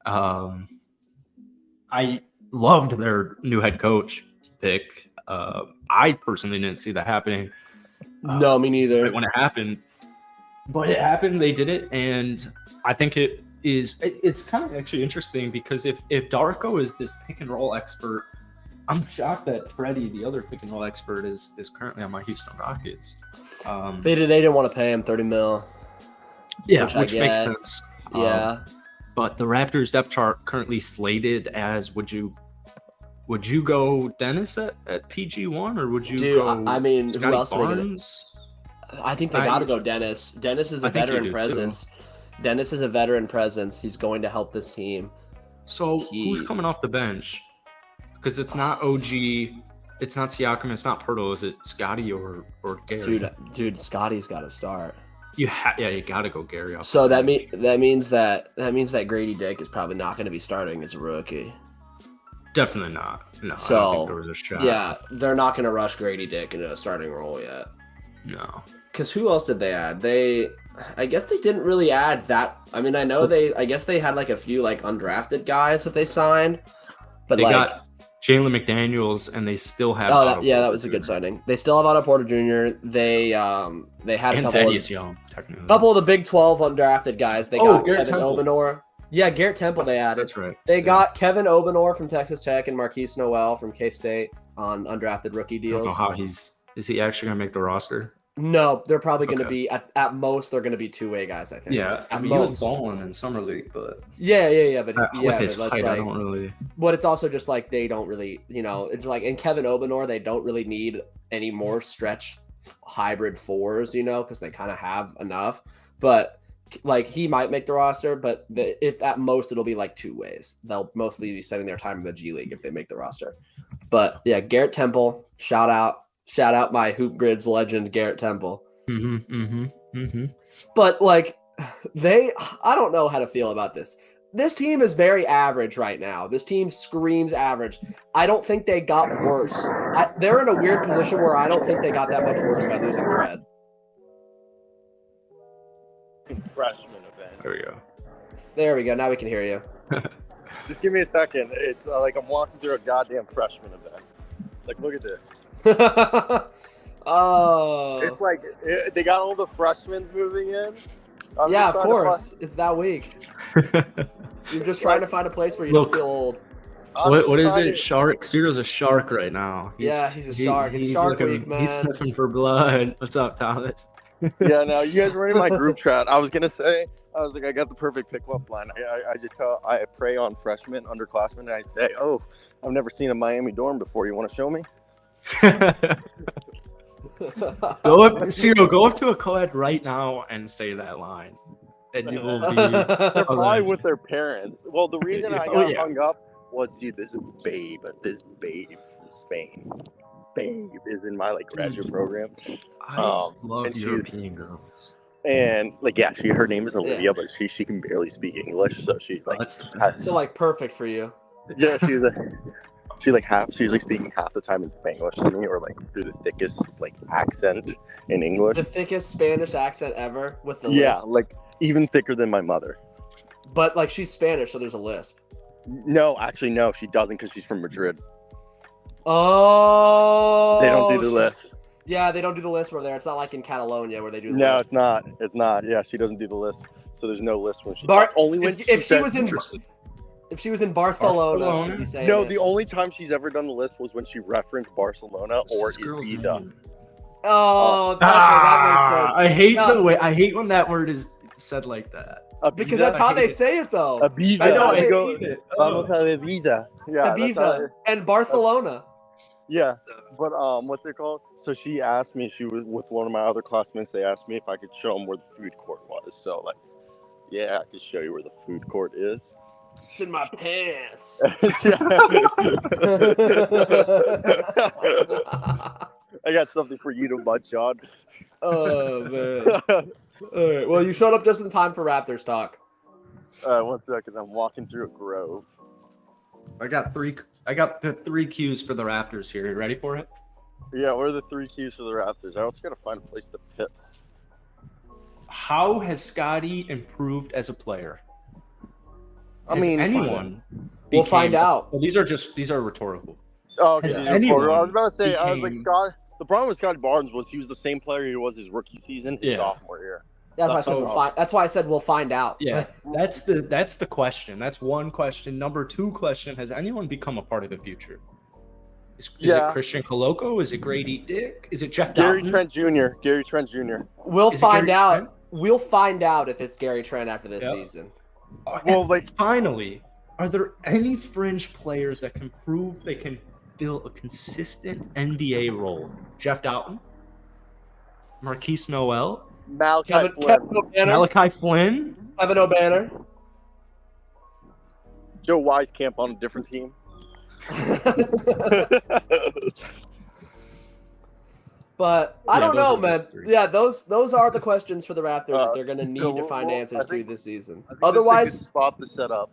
Um, I loved their new head coach pick. I personally didn't see that happening. No, me neither. When it happened, but it happened. They did it, and I think it's kind of actually interesting because if Darko is this pick and roll expert, I'm shocked that Freddie, the other pick and roll expert, is currently on my Houston Rockets. They didn't want to pay him $30 million. Yeah, which makes sense. Yeah. But the Raptors depth chart currently slated as would you go Dennis at PG1 or would you go I mean, Scotty who else Barnes? I think they got to go Dennis. Dennis is a veteran presence. Too. Dennis is a veteran presence. He's going to help this team. So who's coming off the bench? Because it's not OG, it's not Siakam, it's not Pirtle. Is it Scotty or Gary? Dude, Scotty's got to start. You got to go Gary. So that means that Grady Dick is probably not going to be starting as a rookie. Definitely not. No, so, I don't think there was a shot. Yeah, they're not going to rush Grady Dick into a starting role yet. No. Because who else did they add? I guess they didn't really add that. I mean, I guess they had like a few like undrafted guys that they signed, but they got Jalen McDaniels, and they still have. That was a good signing. They still have Otto Porter Jr. They had a couple of the Big 12 undrafted guys. They got Garrett Kevin Temple. Obanor. Yeah, Garrett Temple they added. That's right. They got Kevin Obanor from Texas Tech and Marquise Noel from K-State on undrafted rookie deals. I don't know how is he actually going to make the roster? No, they're probably going to be at most they're going to be two-way guys. I think. Yeah, I mean, he was balling in summer league, but but with his height, I don't really. But it's also just like they don't really, it's like in Kevin Obanor, they don't really need any more stretch hybrid fours, because they kind of have enough. But like he might make the roster, but if at most it'll be like two ways. They'll mostly be spending their time in the G League if they make the roster. But yeah, Garrett Temple, shout out my Hoop Grids legend Garrett Temple. But like I don't know how to feel about this. This team is very average right now. This team screams average. I don't think they got worse. They're in a weird position where I don't think they got that much worse by losing Fred. Freshman event. There we go. Now we can hear you. Just give me a second. It's like I'm walking through a goddamn freshman event. Like, look at this. Oh. It's like they got all the freshmen moving in. Yeah, of course. It's that week. You're just trying to find a place where you don't feel old. What is it? Shark? Cyro's a shark right now. He's a shark. It's Shark Week, man. He's sniffing for blood. What's up, Thomas? Yeah, no, you guys were in my group chat. I was gonna say, I was like, I got the perfect pick-up line. I prey on freshmen, underclassmen, and I say, oh, I've never seen a Miami dorm before. You want to show me? Go up to a co-ed right now and say that line, and you will be. They're probably with their parents. Well, the reason I got hung up was, dude, this babe from Spain. Babe is in my graduate program. I love European girls. And her name is Olivia, but she can barely speak English, so she's perfect for you. Yeah, she's speaking half the time in Spanglish to me, or through the thickest accent in English. The thickest Spanish accent ever with the lisp. Even thicker than my mother. But she's Spanish, so there's a lisp. No, actually, no, she doesn't because she's from Madrid. Oh, they don't do the lisp. Yeah, they don't do the lisp over there. It's not like in Catalonia where they do the lisp. No, it's not. Yeah, she doesn't do the lisp. So there's no lisp when she only when if she was in Barcelona, she'd be saying the only time she's ever done the lisp was when she referenced Barcelona or Ibiza. Oh, that makes sense. I hate when that word is said like that. Because that's how they say it, though. Ibiza. I know. Vamos a Ibiza. Yeah. Ibiza and Barcelona. Yeah, but what's it called? So she asked me. She was with one of my other classmates. They asked me if I could show them where the food court was. So yeah, I could show you where the food court is. It's in my pants. I got something for you to munch on. Oh man. All right. Well, you showed up just in time for Raptors talk. 1 second. I'm walking through a grove. I got the 3 cues for the Raptors here. You ready for it? Yeah, what are the 3 cues for the Raptors? I also got to find a place to piss. How has Scotty improved as a player? I mean, anyone. We'll find out. Well, these are rhetorical. Oh, Has because anyone I was about to say, I was like, became- Scott. The problem with Scotty Barnes was he was the same player he was his rookie season, his sophomore year. That's why I said we'll find out. Yeah, that's the question. That's one question. Number two question: has anyone become a part of the future? Is it Christian Coloco? Is it Grady Dick? Is it Jeff Gary Doughton? Trent Jr.? Gary Trent Jr. We'll Is it find Gary out. Trent? We'll find out if it's Gary Trent after this season. Well, like, finally, are there any fringe players that can prove they can fill a consistent NBA role? Jeff Doughton, Marquise Noel, Malachi Kevin Flynn, O'Banner. Malachi Flynn. Kevin O'Banner. Joe Wieskamp on a different team. But I don't those know, are man. those three. Yeah, those are the questions for the Raptors that they're going to need to find answers to this season. Otherwise, spot to set up.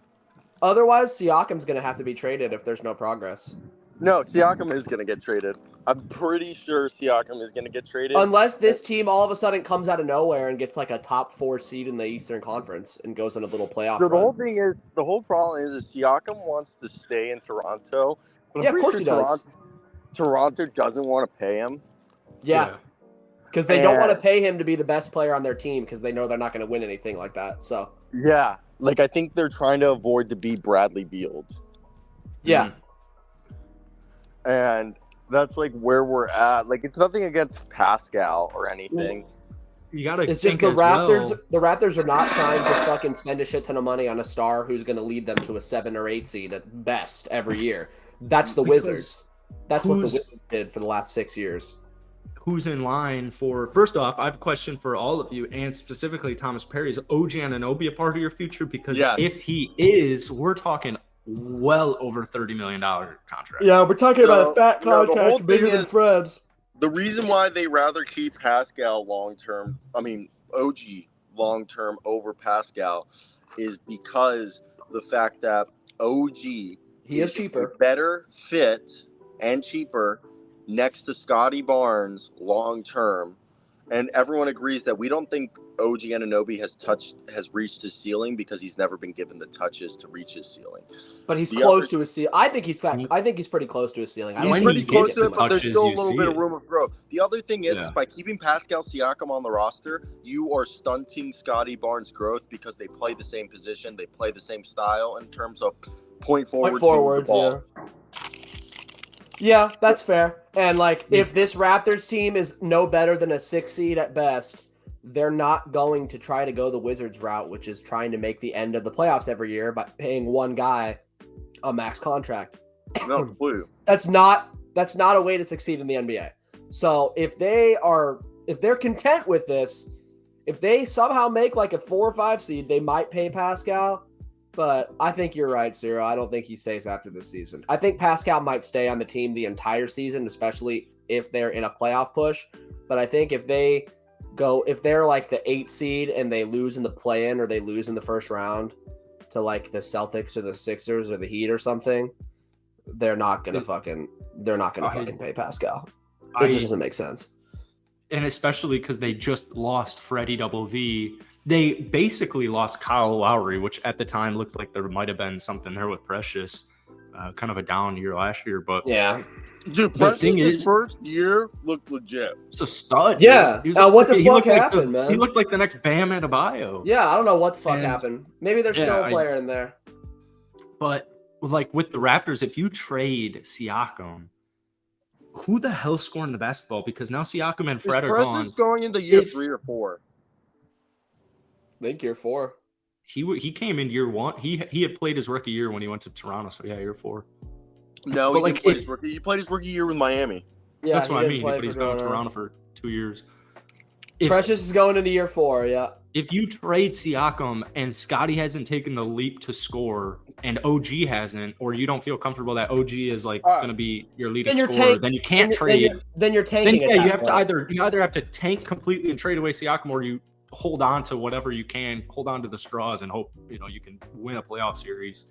Otherwise, Siakam's going to have to be traded if there's no progress. No, Siakam is going to get traded. I'm pretty sure Siakam is going to get traded. Unless this team all of a sudden comes out of nowhere and gets like a top 4 seed in the Eastern Conference and goes on a little playoff So run. the whole problem is Siakam wants to stay in Toronto. But Yeah, of course he does. Toronto doesn't want to pay him. Yeah, because they don't want to pay him to be the best player on their team because they know they're not going to win anything like that. So yeah, like I think they're trying to avoid to be Bradley Beal. Yeah. And that's like where we're at. Like it's nothing against Pascal or anything. You gotta. It's just the Raptors. The Raptors are not trying to fucking spend a shit ton of money on a star who's going to lead them to a 7 or 8 seed at best every year. That's the Wizards. That's what the Wizards did for the last 6 years. Who's in line for? First off, I have a question for all of you, and specifically Thomas Perry. Is OG Anunoby a part of your future? Because if he is, we're talking well over $30 million contract. Yeah, we're talking about a fat contract bigger than Fred's. The reason why they rather keep Pascal long-term, OG long-term over Pascal is because the fact that OG is cheaper, a better fit and cheaper next to Scotty Barnes long-term. And everyone agrees that we don't think OG Anunoby has reached his ceiling because he's never been given the touches to reach his ceiling. But he's close to his ceiling. I think he's pretty close to his ceiling. He's pretty close to it, but there's still a little bit of room of growth. The other thing is by keeping Pascal Siakam on the roster, you are stunting Scotty Barnes' growth because they play the same position, they play the same style in terms of point forwards. Yeah, that's fair. And if this Raptors team is no better than a 6 seed at best, they're not going to try to go the Wizards route, which is trying to make the end of the playoffs every year by paying one guy a max contract. No clue. That's not a way to succeed in the NBA. So if they're content with this, if they somehow make like a 4 or 5 seed, they might pay Pascal. But I think you're right, Cyro. I don't think he stays after this season. I think Pascal might stay on the team the entire season, especially if they're in a playoff push. But I think if they're like the 8 seed and they lose in the play-in or they lose in the first round to like the Celtics or the Sixers or the Heat or something, they're not gonna fucking pay Pascal. It just doesn't make sense. And especially because they just lost Freddie Double V. They basically lost Kyle Lowry, which at the time looked like there might have been something there with Precious. Kind of a down year last year, but yeah. Dude, Precious' first year looked legit. It's a stud. Yeah. What the fuck happened, man? He looked like the next Bam Adebayo. Yeah, I don't know what the fuck happened. Maybe there's still a player in there. But like with the Raptors, if you trade Siakam, who the hell's scoring the basketball? Because now Siakam and Fred are gone. Precious going into year 3 or 4. I think year 4. He came in year 1. He had played his rookie year when he went to Toronto. So yeah, year 4. No, he didn't play his rookie. He played his rookie year with Miami. Yeah, that's what I mean. But he's been in Toronto for 2 years. Precious is going into year 4. Yeah. If you trade Siakam and Scotty hasn't taken the leap to score and OG hasn't, or you don't feel comfortable that OG is like going to be your leading scorer, then you can't trade. Then you're tanking. Then you either have to tank completely and trade away Siakam, or you hold on to whatever you can, hold on to the straws, and hope you can win a playoff series.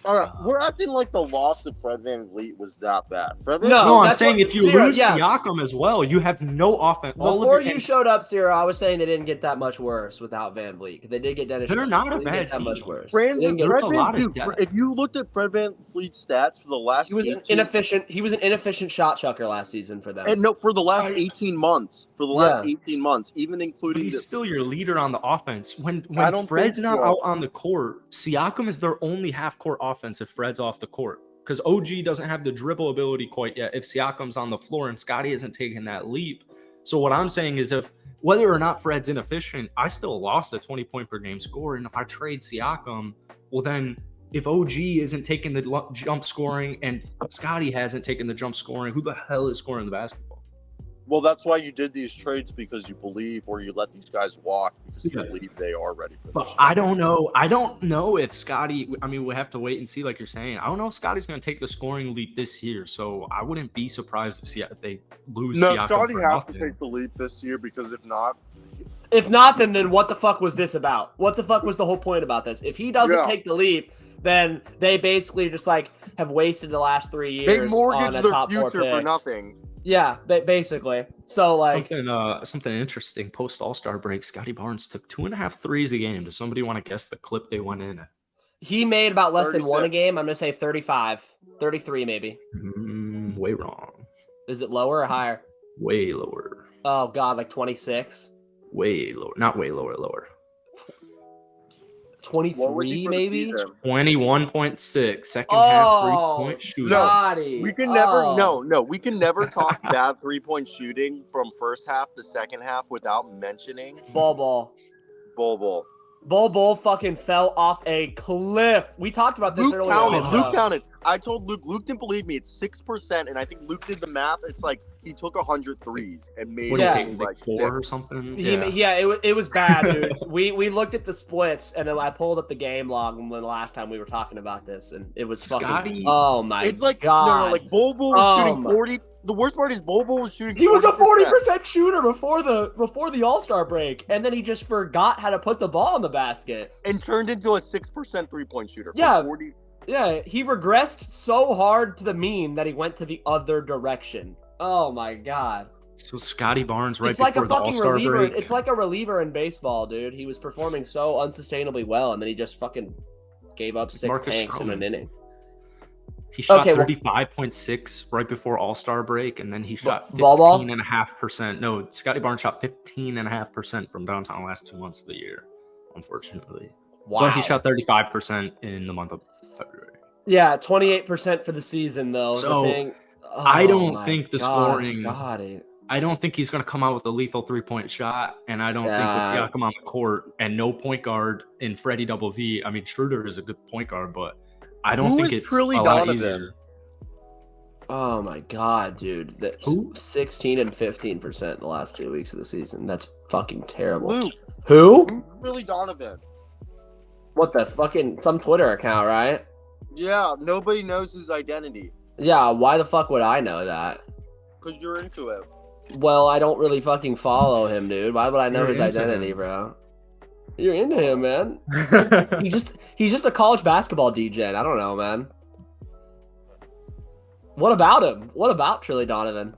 All right, we're acting like the loss of Fred VanVleet was that bad. No, I'm that's saying what- if you lose Siakam as well, you have no offense. Before you showed up, Cyro, I was saying they didn't get that much worse without VanVleet. They did get Dennis. They're not a bad that team. much worse. If you looked at Fred VanVleet's stats for the last, he was inefficient. He was an inefficient shot chucker last season for them. And no, for the last 18 months. For the last 18 months, even including. But he's still your leader on the offense. When Fred's not so. out on the court, Siakam is their only half-court offense if Fred's off the court. Because OG doesn't have the dribble ability quite yet if Siakam's on the floor and Scotty hasn't taken that leap. So what I'm saying is whether or not Fred's inefficient, I still lost a 20-point per game score. And if I trade Siakam, well then if OG isn't taking the jump scoring and Scotty hasn't taken the jump scoring, who the hell is scoring the basketball? Well, that's why you did these trades, because you believe, or you let these guys walk because you believe they are ready for this. But I don't know if Scotty, I mean, we'll have to wait and see, like you're saying. I don't know if Scotty's going to take the scoring leap this year, so I wouldn't be surprised if they lose Siakam. Scotty for has nothing. to take the leap this year, because if not, then what the fuck was this about? What the fuck was the whole point about this? If he doesn't take the leap, then they basically just have wasted the last 3 years. they mortgage on a their top four future for pick. nothing. Yeah, basically. So something interesting. Post All-Star break, Scotty Barnes took 2.5 threes a game. Does somebody want to guess the clip they went in at? He made about less 36. than one a game. I'm gonna say 35, 33 maybe. Way wrong. Is it lower or higher? Way lower. Oh god, like 26. Way lower. Not way lower. Lower. 23 maybe. 21.6. Second half 3-point shooting. Scotty. We can never we can never talk bad 3-point shooting from first half to second half without mentioning Bol fucking fell off a cliff. We talked about this earlier. Luke counted. I told Luke. Luke didn't believe me. It's 6%, and I think Luke did the math. It's like he took 100 threes and made it like 4 or something. It was bad, dude. we looked at the splits, and then I pulled up the game log when the last time we were talking about this, and it was fucking. Scotty, oh my god! It's like like Bol was shooting 40. The worst part is Bol was shooting. He was a 40% shooter before the All-Star break, and then he just forgot how to put the ball in the basket and turned into a 6% 3-point shooter. Yeah. 40. Yeah, he regressed so hard to the mean that he went to the other direction. Oh my god. So Scotty Barnes It's before like a the fucking All-Star reliever. break. It's like a reliever in baseball, dude. He was performing so unsustainably well, and then he just fucking gave up 6 Marcus tanks in an Stroman. inning. He shot 35.6 right before All-Star break, and then he shot 15.5%. No, Scotty Barnes shot 15.5% from downtown the last 2 months of the year, unfortunately. Wow. But he shot 35% in the month of February. Yeah, 28% for the season, though. So I don't think the scoring. Scotty. I don't think he's going to come out with a lethal 3-point shot, and I don't think with Siakam on the court and no point guard in Freddie Double V. I mean, Schroeder is a good point guard, but I don't think it's truly a lot Donovan? easier. Oh my god, dude! That's 16 and 15% the last 2 weeks of the season. That's fucking terrible. Luke. Who? Billy Donovan. What the fucking some Twitter account, right? Yeah, nobody knows his identity Yeah, why the fuck would I know that? because you're into it. Well, I don't really fucking follow him, dude. Why would I know You're his into identity, him. bro? You're into him, man. He's just a college basketball DJ. I don't know, man. What about him? What about Trilly Donovan?